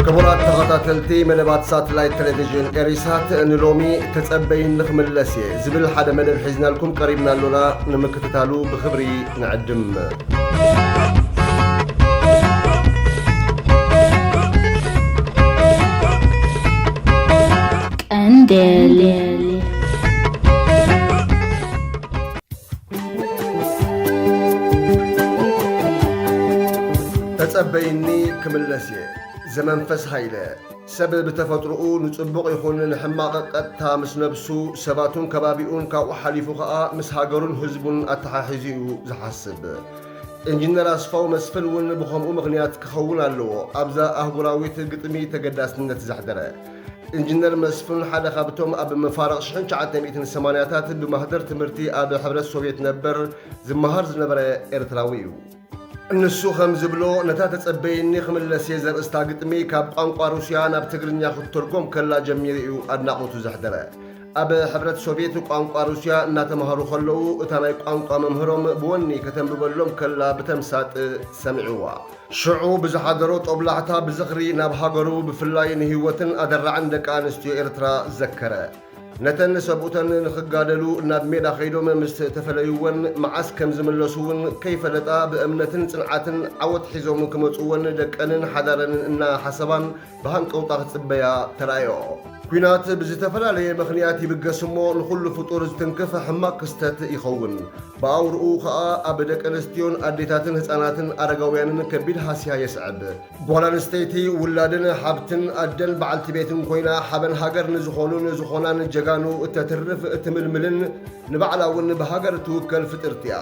كبرات تغطاتلتي ملبات ساتلايت تلفزيون إريسات نلومي تتبين نخملسي زبل حدا مدب حزنا لكم قريبنا لنا نمكتتالو بخبري نعدم تتبيني كملسي زمن فس هايلة سبب تفطرؤو نصبق يخون نحماق قدتا مس نفسو سباتون كبابيون كاو حليفو خاء مس هاجرون حزبون التحاحزيو زحسب انجنر أصفاو مسفلون بخمو مغنيات كخون اللو أبزا أهبراويت قطمي تقداسنة زحدرة انجنر مسفلون حدا خابتهم أب مفارق شحن شعاتنا 280 بمهدر تمرتي أب حبرة السوفيت نبر زمهر زنبرة إرتراويو النسو خمز بلو نتات تسبيني خمل سيزر استاقتمي كاب قنقوا روسيان اب تقرن ياخد ترقم كلا جميريو أدناقوتو زحدرة أب حبرة السوفيت قنقوا روسيا ناتمهارو خلو اتاناي قنقوا ممهرهم بوني كتن ببلوم كلا بتمسات سمعوا شعوب زحدرو طبلعتا بزخري نابهاقرو بفلاين هيوتن أدر عندك آنستيو إرترا زكرة نتن سبوتن نخقادلو ناب ميدا خيدوم مستفليون معاس كم زملسون كيف لتا بأمنتن صنعاتن عوض حزوم كمتسون دكانن حدارن إنا حسبان بهان قوطاق تبايا ترايو كوينات بزتفلالي مخنياتي بقسمو لكل فطور زتنكف حماق كستات يخون باورقو خاء أبدك أنستيون أديتاتن هساناتن أرقويانن كبير هاسيها يسعب بولان ستيتي ولادن حابتن أدن بعالتي بيتن كوينا حابن هاجر نزخونان جغانو التترف التململن نبعلاون بهاجر توكل فطرتيا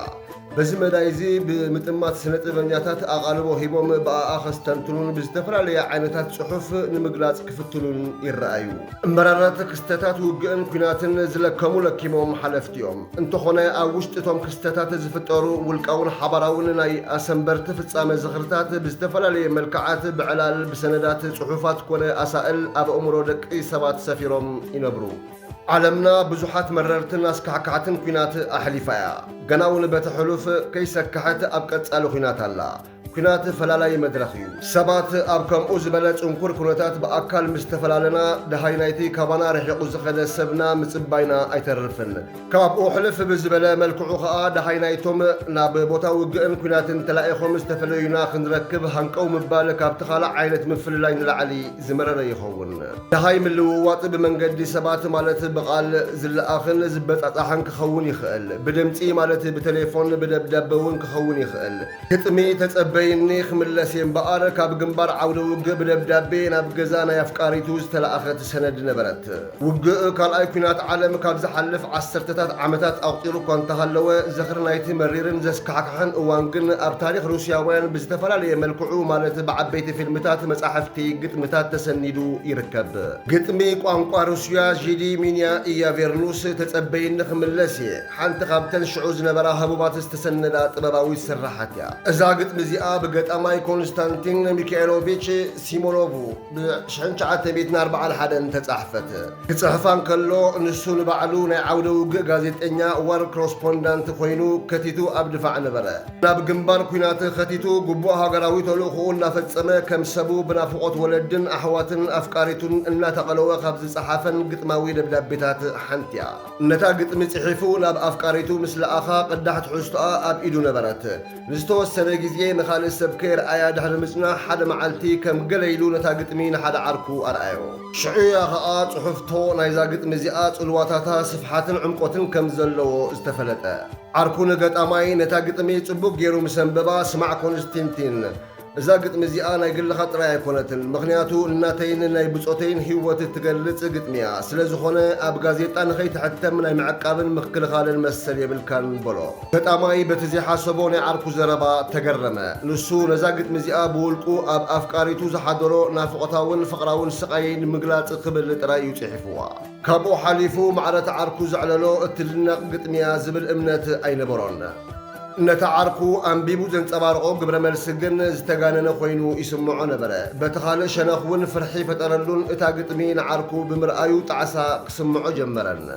بزم دايزي بمتمات سنة بنياتات أغالبو هيبوم بآخس تنتلون بزتفرالي عينتات صحف نمقلات كفتلون الرأيو مرارات كستاتات وقن كناتن زلكمو لكيموم حلفتيوم انتو خوني أوشتتوم كستاتات زفتورو والكاون حبراون ناي أسنبرت فتسام زخرتات بزتفرالي ملكعات بعلال بسندات صحفات كوني أسائل أب أمرو دك إيسابات سفيروم ينبرو عالمنا بزحات مررتن أسكحكحتن كينات أحليفايا قناون بتحلوف كيسكحت أبقت ألو كينات الله كينات فلالاي مدرخيو سبات أبكم أزبلت انكور كونتات بأكال مستفلالنا دهاينايتي كابانا رحيق زخد السبنا مصباينا ايترفن كاب أحلف بزبلا ملكعو خاء دهاينايتوم ناب بوتا وقئن كينات تلاقيخو مستفليونا خنركب هنكو مبالك ابتخالع عينة مفللاين العلي زمرر يخون دهاي من الوواط بمنقدي سبات مالت بقال زل آخن زبت أطاحن كخون يخقل بدمتي مالت بتليفون بدبدبون كخون يخقل كتمي تتأبي إني خملسين بقارك بجنبار عودو وجب دبدبين بجزانا يفكاريتوز تلاقت سند نبرت وجب قال أيقونات عالم كابز حلف عسرتات عمتات أوطيرو كنت هلوا زخر نايتي مريرن زسكحكحن وانجن أبتاريخ روسيا وين بزتفلا لي ملكعو مالت بعبيت فيلمتات مساحفتي قطمتات تسندو يركب قطمي قوانقوا روسيا جيدي مينيا إيا فيرنوس تتبين خملسي حانت قابتن شعوز نبرا هبوبات استسندات بباوي سرحاتيا إذا قطم زيقا بقت أماي كونستانتين ميكائيلوفيتش سيمونوفو بشحن شعات بيتنا 4 حدا تتصحفت كتصحفان كلو نسون بعلو نعودو غازيتنيا وار كروسبوندانت خوينو كتيتو أبدفع نبرا ناب جنبار كوينات ختيتو قبو هاقراوي تلوخو نافتصمه كم سبو بنافقوت ولدن أحواتن أفكاريتون إنا تقلوه خبز صحافن قطماوي دبدبتات حنتيا نتا قطم صحيفو ناب أفكاريتو مثل أخا قدحت حسطاء أب إيدو نبرات نستوى السنة جزيين خالص سبكير آيا دحر مسنا حدا معلتي كم قليلو نتا قطمين حدا عركو أرأيو شعيا خاات صحفتو نايزا قطم زيقات الواتاتا صفحات عمقوتن كم زلو استفلتا عركو نقط أماي نتا قطمي صبوك جيرو مسنببا سمع كونستنتين إذا قطم زيقا نايقل خطرة يكونتن مغنياتو الناتين ناي بصوتين هيوات تقلت قطميا سلازخونة أب غازيتا نخيت حتى من معقابن مخكل خال المسل يبلكان بلو قطاماي بتزي حاسبوني عركو زربا تقرمه نسو نزا قطم زيقا بولكو أب أفكاريتو زحادرو نافقتاون فقراون سقاين مقلات قبل ترايو تحفوا كابو حليفو معرة عركو زعللو اتلنق قطميا زبل امنت أين برون نتعاركو أنبيبو زنتبارقو قبل ملسجن زتجاننا خوينو يسمعو نبرة بتخالش نخون فرحي فترلون اتاقتمين عاركو بمرآيو تعسى سمعو جمرن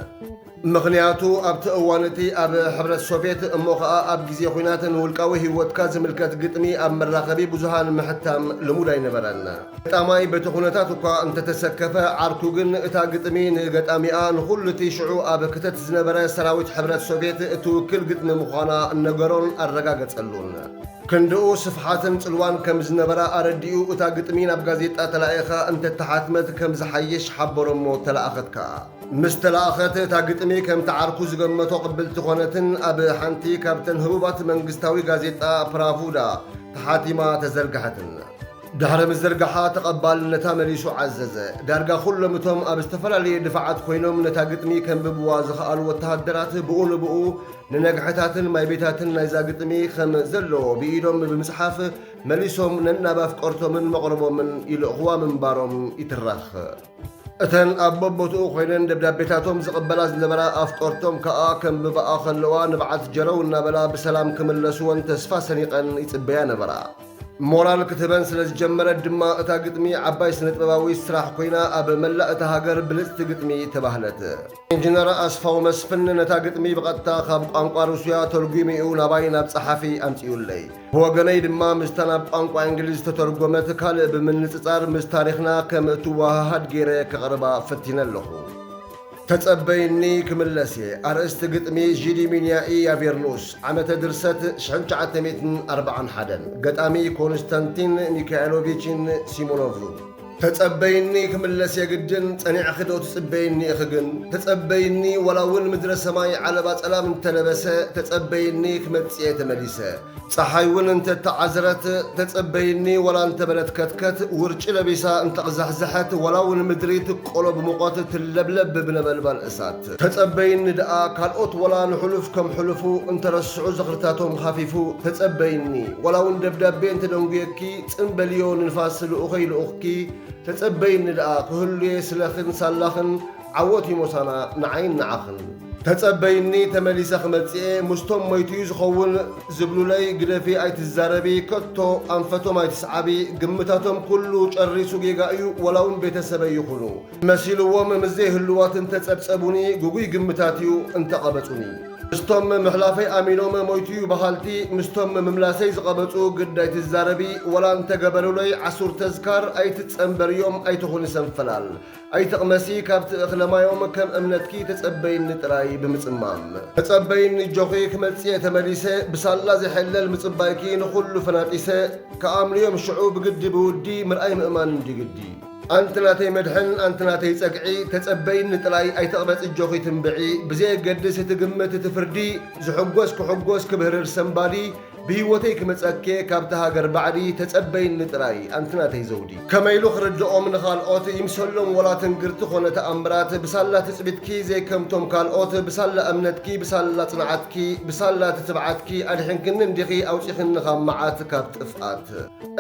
ምኽንያቱ ኣብቲ እዋን እቲ ኣብ ሕብረት ሶቪየት እሞ ኸኣ ኣብ ግዜ ኹናትን ውልቃዊ ህይወትካ ዝምልከት ግጥሚ ኣብ መራኸቢ ብዙሃን ምሕታም ልሙድ ኣይነበረን። ገጣማይ በቲ ኹነታት እኳ እንተተሰከፈ ዓርኩ ግን እታ ግጥሚ ንገጣሚኣ ንኹሉ እቲ ሽዑ ኣብ ክተት ዝነበረ ሰራዊት ሕብረት ሶቪየት እትውክል ግጥሚ ምዃና እነገሮን ኣረጋገጸሉን። ክንድኡ ስፍሓትን ጽልዋን ከም ዝነበራ ኣረዲኡ እታ ግጥሚ ናብ ጋዜጣ ተላኢኻ እንተተሓትመት ከም ዝሓይሽ ሓበሮሞ ተለኣኸትካ። ምስ ተለኣኸት እታ ግጥሚ ከም ተዓርኩ ዝገመቶ ቅብልቲ ኾነትን ኣብ ሓንቲ ካብተን ህቡባት መንግስታዊ ጋዜጣ ፕራቡዳ ተሓቲማ ተዘርግሐትን። ድሕሪ ምዝርግሓ ተቐባልነታ መሊሱ ዓዘዘ። ዳርጋ ኩሎም እቶም ኣብ ዝተፈላለየ ድፍዓት ኮይኖም ነታ ግጥሚ ከንብብዋ ዝኽኣሉ ወተሃደራት ብኡ ንብኡ ንነግሕታትን ማይ ቤታትን ናይዛ ግጥሚ ከም ዘለዎ ብኢዶም ብምጽሓፍ መሊሶም ነናብ ኣፍቀርቶምን መቕረቦምን ይልእኽዋ ምንባሮም ይትረኽ። እተን ኣብ በቦትኡ ኮይነን ደብዳቤታቶም ዝቕበላ ዝነበራ ኣፍቀርቶም ከኣ ከንብብኣ ኸለዋ ንብዓት ጀረው እናበላ ብሰላም ክምለስዎን ተስፋ ሰኒቐን ይጽበያ ነበራ። ሞራል ክትበን ስለ ዝጀመረት ድማ እታ ግጥሚ ዓባይ ስነ ጥበባዊ ስራሕ ኮይና ኣብ መላእ እታ ሃገር ብልጽቲ ግጥሚ ተባህለት። ኢንጂነር ኣስፋው መስፍን ነታ ግጥሚ ብቐጥታ ካብ ቋንቋ ሩስያ ተርጉሚኡ ናባይ ናብ ጸሓፊ ኣምጺኡለይ። ብወገነይ ድማ ምስታ ናብ ቋንቋ እንግሊዝ ተተርጎመት ካልእ ብምንጽጻር ምስ ታሪኽና ከም እትወሃሃድ ገይረ ከቕርባ ፈቲነ ኣለኹ። ተጸበይኒ ክምለስ እየ። ኣርእስቲ ግጥሚ ጂዲሚንያኢ ያቬርኑስ ዓመተ ድርሰት 1941 ገጣሚ ኮንስታንቲን ሚካኤሎቪችን ሲሞኖቭ። ተጸበይኒ ክምለስ የግድን ጸኒዕኺ ዶ ትጽበይኒ ኢኺ ግን ተጸበይኒ ወላውን ምድረ ሰማይ ዓለባ ጸላም እንተለበሰ ተጸበይኒ ክመጽእ ተመሊሰ ፀሓይውን እንተተዓዝረት ተጸበይኒ ወላ እንተበለት ከትከት ውርጭ ለቢሳ እንተቕዛሕዝሐት ወላውን ምድሪት ቆሎ ብሙቐት ትለብለብ ብነበልባል እሳት ተጸበይኒ ድኣ ካልኦት ወላ ንሕሉፍ ከም ሕሉፉ እንተረስዑ ዘኽርታቶም ኻፊፉ ተጸበይኒ ወላውን ደብዳቤ እንተደንጉየኪ ጽንበልዮ ንንፋስ ልኡኸይ ልኡኽኪ ተጸበይኒ ድኣ ክህልየ ስለኽን ሳላኽን ዓወት ይሞሳና ንዓይን ንዓኽን ተጸበይኒ ተመሊሰ ክመጽኤ ምስቶም ሞይትዩ ዝኸውን ዝብሉለይ ግደፊ ኣይትዛረቢ ከቶ ኣንፈቶም ኣይትስዓቢ ግምታቶም ኩሉ ጨሪሱ ጌጋ እዩ ወላውን ቤተሰበይ ይኹኑ መሲልዎም ምዘይ ህልዋት እንተጸብጸቡኒ ጉጉይ ግምታት እዩ እንተቐበጹኒ ምስቶም ምሕላፈይ ኣሚኖም ሞይትዩ በሃልቲ ምስቶም ምምላሰይ ዝቐበጹ ግድ ኣይትዛረቢ ወላ እንተገበሉለይ ዓሱር ተዝካር ኣይትጸንበርዮም ኣይትኹን ሰንፈላል ኣይትቕመሲ ካብቲ እኽለማዮም ከም እምነትኪ ተጸበይኒ ጥራይ ብምጽማም ተጸበይኒ ጆኺ ክመጽእ ተመሊሰ ብሳላ ዘይሐለል ምጽባይኪ ንኹሉ ፈናጢሰ ከኣምልዮም ሽዑ ብግዲ ብውዲ ምርኣይ ምእማን እንዲግዲ ኣንትናተይ መድሕን ኣንትናተይ ጸግዒ ተጸበይኒ ጥላይ ኣይተቕበጽ ጆኺ ትንብዒ ብዘይ ገድስ እትግምት እትፍርዲ ዝሕጐስ ክሕጐስ ክብህርር ሰንባዲ ብህይወተይ ክመጸኬ ካብቲ ሃገር ባዕዲ ተጸበይኒ ጥራይ ኣንትናተይ ዘውዲ ከመይሉ ክርድኦም ንኻልኦት ይምሰሎም ወላ ትንግርቲ ኾነ ተኣምራት ብሳላ ትጽቢትኪ ዘይከምቶም ካልኦት ብሳላ እምነትኪ ብሳላ ጽንዓትኪ ብሳላ ትትብዓትኪ ኣድሕንክኒ እንዲኺ ኣውፂኽኒ ካብ መዓት ካብ ጥፍኣት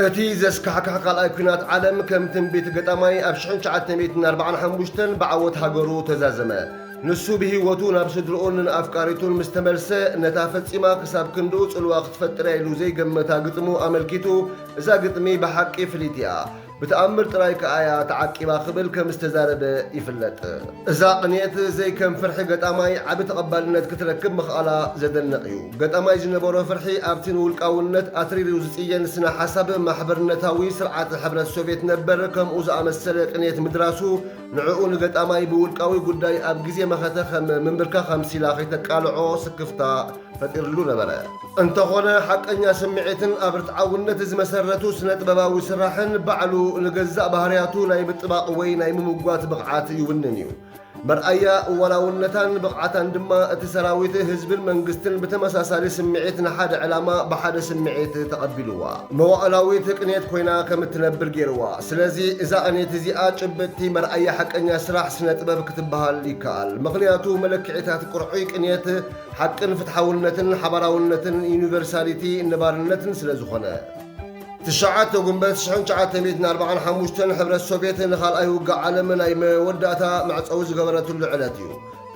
እቲ ዘስካሕካሕ ካልኣይ ኩናት ዓለም ከም ትንቢት ገጣማይ ኣብ 1945 ብዓወት ሃገሩ ተዛዘመ ንሱ ብህይወቱ ናብ ስድርኡን ንኣፍቃሪቱን ምስ ተመልሰ ነታ ፈጺማ ክሳብ ክንዱ ጽልዋ ክትፈጥረ ኢሉ ዘይገመታ ግጥሙ ኣመልኪቱ እዛ ግጥሚ ብሓቂ ፍሊት እያ ብተኣምር ጥራይ ከኣያ ተዓቂባ ክብል ከም ዝተዛረበ ይፍለጥ እዛ ቅንየት ዘይከም ፍርሒ ገጣማይ ዓብ ተቐባልነት ክትረክብ ምኽኣላ ዘደንቕ እዩ ገጣማይ ዝነበሮ ፍርሒ ኣብቲ ንውልቃውነት ኣትሪሩ ዝጽየን ስነ ሓሳብ ማሕበርነታዊ ስርዓት ሕብረት ሶቪየት ነበር ከምኡ ዝኣመሰለ ቅንየት ምድራሱ ንዕኡ ንገጣማይ ብውልቃዊ ጉዳይ ኣብ ግዜ መኸተ ከም ምንብርካ ከምሲላ ኸይተቃልዖ ስክፍታ ፈጢርሉ ነበረ እንተኾነ ሓቀኛ ስምዒትን ኣብ ርትዓውነት ዝመሰረቱ ስነ ጥበባዊ ስራሕን ባዕሉ ንገዛእ ባህርያቱ ናይ ምጥባቕ ወይ ናይ ምምጓት ብቕዓት ይውንን እዩ መርኣያ ወላውነታን ብቕዓታን ድማ እቲ ሰራዊት ህዝብን መንግስትን ብተመሳሳሊ ስምዒት ንሓደ ዕላማ ብሓደ ስምዒት ተቐቢልዋ መዋዕላዊት ቅንየት ኮይና ከም እትነብር ገይርዋ ስለዚ እዛ ቅንየት እዚኣ ጭብጥቲ መርኣያ ሓቀኛ ስራሕ ስነ ጥበብ ክትበሃል ይከኣል ምኽንያቱ መለክዒታት ቁርዑይ ቅንየት ሓቅን ፍትሓውነትን ሓበራውነትን ዩኒቨርሳሊቲ ንባርነትን ስለ ዝኾነ ትሽዓተ ጉንበት 1945 ሕብረት ሶቪየት ንኻልኣይ ውግእ ዓለም ናይ መወዳእታ መዕፀዊ ዝገበረትሉ ዕለት እዩ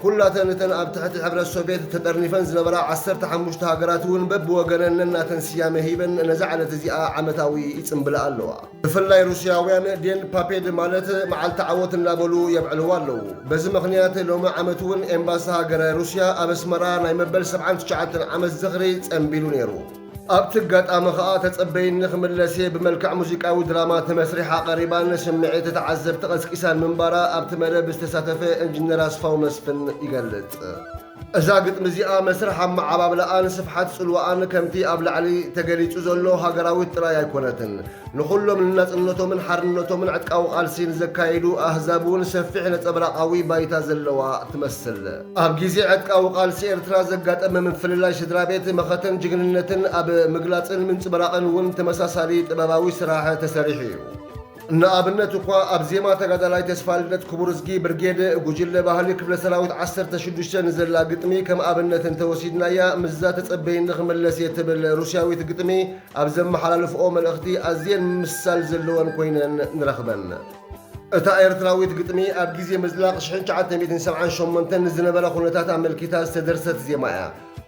ኩላተን እተን ኣብ ትሕቲ ሕብረት ሶቪየት ተጠርኒፈን ዝነበራ 15 ሃገራት እውን በብወገነን ነናተን ስያመ ሂበን ነዛ ዓለት እዚኣ ዓመታዊ ይፅምብላ ኣለዋ። ብፍላይ ሩስያውያን ዴን ፓፔድ ማለት መዓልቲ ዓወት እናበሉ የብዕልዋ ኣለዉ። በዚ ምኽንያት ሎሚ ዓመት እውን ኤምባሲ ሃገረ ሩስያ ኣብ ኣስመራ ናይ መበል 79 ዓመት ዝኽሪ ጸንቢሉ ነይሩ። ኣብቲ ኣጋጣሚ ኸኣ ተጸበይኒ ክምለስ ብመልክዕ ሙዚቃዊ ድራማ ተመስሪሓ ቀሪባን ስምዒት ተዓዘብቲ ቀስቂሳን ምንባራ ኣብቲ መደብ ዝተሳተፈ ኢንጂነር ኣስፋው መስፍን ይገልጽ። እዛ ግጥሚ እዚኣ መስርሕ ኣመዓባብላኣን ስፍሓት ጽልዋኣን ከምቲ ኣብ ላዕሊ ተገሊጹ ዘሎ ሃገራዊት ጥራይ ኣይኮነትን። ንኹሎም ንናጽነቶምን ሓርነቶምን ዕጥቃዊ ቓልሲ ንዘካይዱ ኣህዛብ እውን ሰፊሕ ነጸብራቓዊ ባይታ ዘለዋ ትመስል። ኣብ ግዜ ዕጥቃዊ ቓልሲ ኤርትራ ዘጋጠመ ምፍልላይ ስድራ ቤት መኸተን ጅግንነትን ኣብ ምግላጽን ምንጽብራቕን እውን ተመሳሳሊ ጥበባዊ ስራሕ ተሰሪሑ እዩ። ንኣብነት እኳ ኣብ ዜማ ተጋዳላይ ተስፋልነት ክቡር ዝጊ ብርጌድ ጉጅለ ባህሊ ክፍለ ሰራዊት 16 ንዘላ ግጥሚ ከም ኣብነት እንተወሲድናያ ምዛ ተጸበይኒ ክመለስ ትብል ሩስያዊት ግጥሚ ኣብ ዘመሓላልፍኦ መልእኽቲ ኣዝየን ምሳል ዘለወን ኮይነን ንረኽበን። እታ ኤርትራዊት ግጥሚ ኣብ ግዜ ምዝላቕ 1978 ንዝነበረ ኩነታት ኣመልኪታ ዝተደርሰት ዜማ እያ።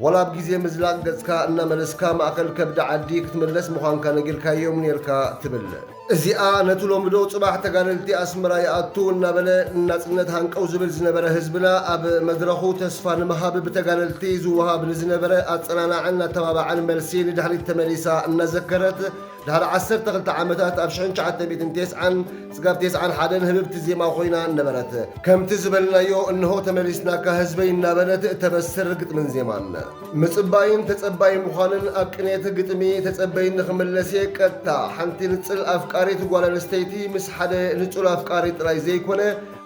ወላ ኣብ ግዜ ምዝላቕ ገጽካ እናመለስካ ማእኸል ከብዲ ዓዲ ክትምለስ ምዃንካ ነጊርካዮም ነርካ ትብል። እዚኣ ነቲ ሎምዶ ጽባሕ ተጋደልቲ ኣስመራ ይኣቱ እናበለ ናጽነት ሃንቀው ዝብል ዝነበረ ህዝብና ኣብ መድረኹ ተስፋ ንምሃብ ብተጋደልቲ ዝወሃብ ንዝነበረ ኣጸናናዕን ኣተባባዓን መልሲ ንድሕሪት ተመሊሳ እናዘከረት ድሕሪ 12 ዓመታት ኣብ 1991 ህብብቲ ዜማ ኮይና ነበረት። ከምቲ ዝበልናዮ እንሆ ተመሊስናካ ህዝበይ እናበለት ተበስር ግጥምን ዜማን ምጽባይን ተጸባይ ምዃንን ኣብ ቅኔት ግጥሚ ተጸበይ ንኽመለስ ቀጥታ ሓንቲ ንጽል ኣፍቃሪት ጓል ኣንስተይቲ ምስ ሓደ ንጹል ኣፍቃሪ ጥራይ ዘይኮነ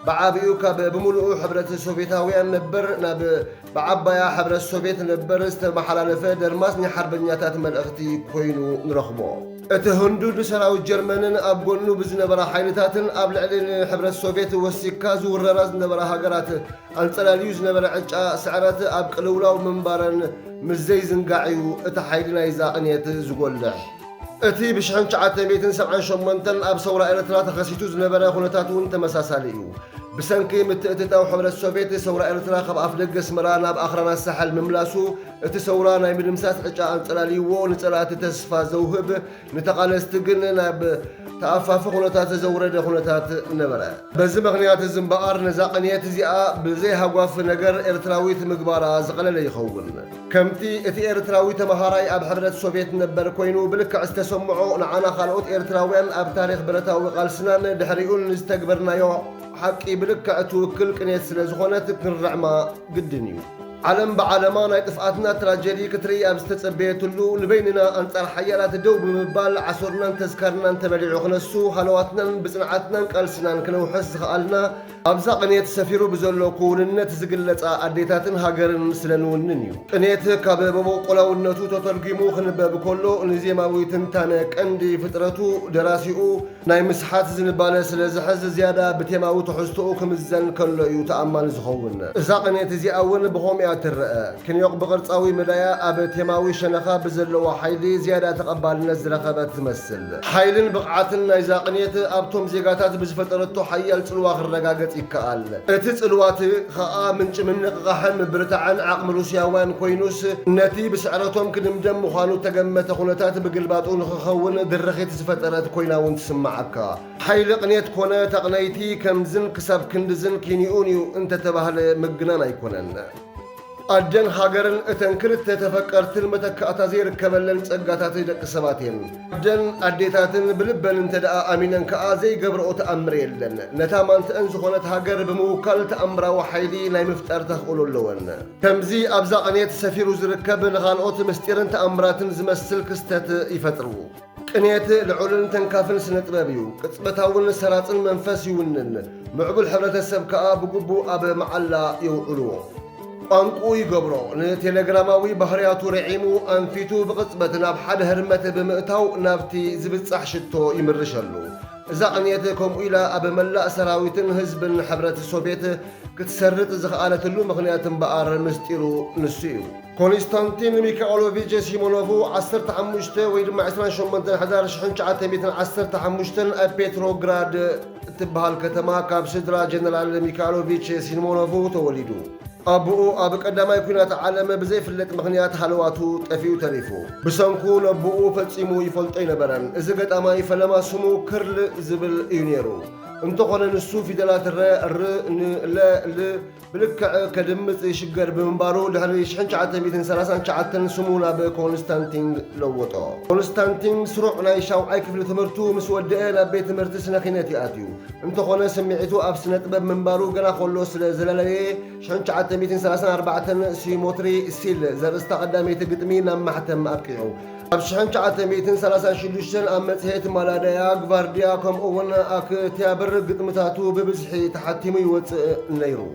ብዓብኡ ካብ ብምሉኡ ሕብረት ሶቪየታውያን ነበር ናብ ብዓባያ ሕብረት ሶቪየት ነበር ዝተመሓላለፈ ደርማስኒ ሓርበኛታት መልእኽቲ ኮይኑ ንረኽቦ። እቲ ህንዱድ ሰራዊት ጀርመንን ኣብ ጎኑ ብዝነበራ ሓይልታትን ኣብ ልዕሊ ሕብረት ሶቪየት ወሲካ ዝውረራ ዝነበራ ሃገራት ኣንጸላልዩ ዝነበረ ዕጫ ስዕረት ኣብ ቅልውላው ምንባረን ምስ ዘይዝንጋዕዩ እቲ ሓይሊ ናይዛ ቅኔት ዝጐልሕ እቲ ብ1978 ኣብ ሰውራ ኤርትራ ተኸሲቱ ዝነበረ ኩነታት እውን ተመሳሳሊ እዩ። ብሰንኪ ምትእትታው ሕብረት ሶቪየት ሰውራ ኤርትራ ካብ ኣፍ ደገ ኣስመራ ናብ ኣኽራናት ሳሕል ምምላሱ እቲ ሰውራ ናይ ምድምሳስ ዕጫ ኣንጸላልይዎ ንጸላእቲ ተስፋ ዘውህብ ንተቓለስቲ ግን ናብ ተኣፋፊ ኩነታት ዘውረደ ኩነታት ነበረ። በዚ ምኽንያት እዚ እምበኣር ነዛ ቅኔት እዚኣ ብዘይሃጓፍ ነገር ኤርትራዊት ምግባራ ዝቐለለ ይኸውን። ከምቲ እቲ ኤርትራዊ ተመሃራይ ኣብ ሕብረት ሶቪየት ነበር ኮይኑ ብልክዕ ዝተሰምዖ ንዓና ካልኦት ኤርትራውያን ኣብ ታሪክ ብረታዊ ቃልስናን ድሕሪኡን ዝተግበርናዮ ሓቂ ብልክዕ ትውክል ቅኔት ስለ ዝኾነት ክንረዕማ ግድን እዩ። ዓለም ብዓለማ ናይ ጥፍኣትና ትራጀዲ ክትርኢ ኣብ ዝተጸበየትሉ ንበይንና ኣንጻር ሓያላት ደው ብምባል ዓሶርናን ተዝካርናን ተበሊዑ ክነሱ ሃለዋትናን ብጽንዓትናን ቃልስናን ክነውሕስ ዝኸኣልና ኣብዛ ቅኔት ሰፊሩ ብዘሎ ክውንነት ዝግለጻ ኣዴታትን ሃገርን ስለንውንን እዩ። ቅኔት ካብ መቦቆላውነቱ ተተርጊሙ ክንበብ ከሎ ንዜማዊ ትንታነ ቀንዲ ፍጥረቱ ደራሲኡ ናይ ምስሓት ዝንባለ ስለ ዝሕዝ ዝያዳ ብቴማዊ ትሕዝትኡ ክምዘን ከሎ እዩ ተኣማኒ ዝኸውን። እዛ ቅኔት እዚኣ እውን ብኸምኡ ትርአ ክንዮቕ ብቕርጻዊ መዳያ ኣብ ቴማዊ ሸነኻ ብዘለዎ ሓይሊ ዝያዳ ተቐባልነት ዝረኸበት ትመስል። ሓይልን ብቕዓትን ናይዛ ቅኔት ኣብቶም ዜጋታት ብዝፈጠረቶ ሓያል ጽልዋ ክረጋገጽ ይከኣል። እቲ ጽልዋት ኸኣ ምንጭ ምንቕቓሕን ብርታዕን ዓቕሚ ሩስያውያን ኮይኑስ ነቲ ብስዕረቶም ክድምደም ምዃኑ ተገመተ ኩነታት ብግልባጡ ንኽኸውን ድርኺት ዝፈጠረት ኮይና እውን ትስማዓካ። ሓይሊ ቅኔት ኮነ ተቕነይቲ ከምዝን ክሳብ ክንድዝን ኪኒኡን እዩ እንተተባህለ ምግናን ኣይኮነን። ኣደን ሃገርን እተን ክልተ ተፈቀርትን መተካእታ ዘይርከበለን ጸጋታት ደቂ ሰባት እየን። ኣደን ኣዴታትን ብልበን እንተደኣ ኣሚነን ከኣ ዘይገብርኦ ተኣምር የለን። ነታ ማንትአን ዝኾነት ሃገር ብምውካል ተኣምራዊ ሓይሊ ናይ ምፍጣር ተኽእሎ ኣለወን። ከምዚ ኣብዛ ቅኔት ሰፊሩ ዝርከብ ንኻልኦት ምስጢርን ተኣምራትን ዝመስል ክስተት ይፈጥሩ። ቅኔት ልዑልን ተንካፍን ስነ ጥበብ እዩ። ቅጽበታውን ሰራጽን መንፈስ ይውንን። ምዕቡል ሕብረተሰብ ከኣ ብግቡእ ኣብ መዓላ የውዕልዎ። ቋንቁ ይገብሮ ንቴሌግራማዊ ባህርያቱ ርዒሙ ኣንፊቱ ብቕጽበት ናብ ሓደ ህርመት ብምእታው ናብቲ ዝብጻሕ ሽቶ ይምርሸሉ። እዛ ቅኔት ከምኡ ኢላ ኣብ መላእ ሰራዊትን ህዝብን ሕብረት ሶቪየት ክትሰርጥ ዝኸኣለትሉ ምኽንያት እምበኣር ምስጢሩ ንሱ እዩ። ኮንስታንቲን ሚካኤሎቪች ሲሞኖቭ 15 ወይ ድማ 28 ሕዳር 1915 ኣብ ፔትሮግራድ እትበሃል ከተማ ካብ ስድራ ጀነራል ሚካኤሎቪች ሲሞኖቭ ተወሊዱ። أبو قدامي كنات عالم بزي فلت مغنيات حلواتو تفيو تريفو بسانكو نبوو فتسيمو يفلطين بران إذا قد أماي فلما سمو كرل زبل يونيرو انتو قونا نسو في دلات لا بلكع كدمت شجر بمبارو لهالي شحن شعتن بيتن سلاسان شعتن سمونا بكونستانتين لوطو كونستانتين سرعنا يشاو عاي كفل تمرتو مسودئنا بيت مرتسنا خيناتي آتيو انتو قونا سمعتو أبسنة طبب منبارو قنا خلو زلالي شحن شعتن بيتن سلاسان أربعتن سيموتري سيل زرستا قدامي تقدمين محتم أبكيو أبشحن شعتن بيتن سلاسان شلوشن أمت هيت مالادايا غفارديا كم أولا أك تيابر قدمتاتو ببزحي تحتيمي وط نيرو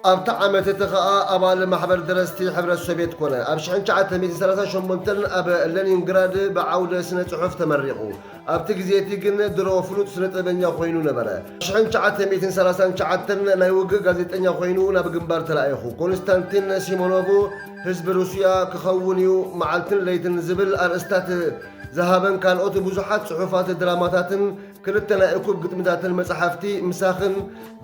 أبتع عمت تخاء أبال محبر درستي حبر السوفيت كونا أبشحن شعتن بيتن سلاسان شمونتن أب لنينغراد بعودة سنة صحف تمرقو أبتكزيتي قلنا درو فلوت سنة بنيا خوينو نبرا شحن شعتن بيتن سلاسان شعتن نايوغ غازيت أنيا خوينو نبقنبار تلايخو كونستانتين سيمونوفو حزب روسيا كخونيو معلتن ليتن زبل أرستات ذهبا كان أوتو بزحات صحفات دراماتاتن كلتنا إكوب قدمتاتن مصحفتي مساخن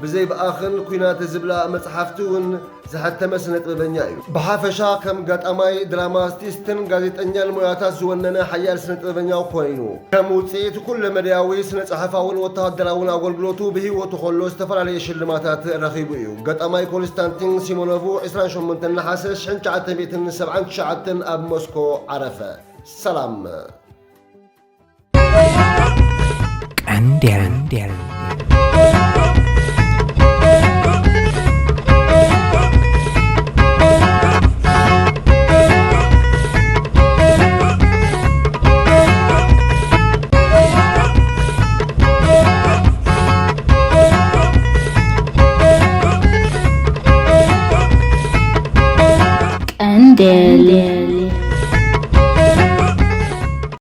بزي بآخن كوينات زبلا مصحفتون زحت مسنة ببنيايو بحافشا كم قد أماي دراماستيستن قادت أنيا المياتات زوننا حيال سنة ببنياو خوينو كم وطيت كل مرياوي سنة صحفاون وطهد دراون أول بلوتو به وتخلو استفر عليه شلماتات رخيبويو قد أماي كونستانتين سيمونوفو عسران شمونتن نحاسش حن شعتن بيتن 7 شعتن أب موسكو عرفة سلام Andel. Andel.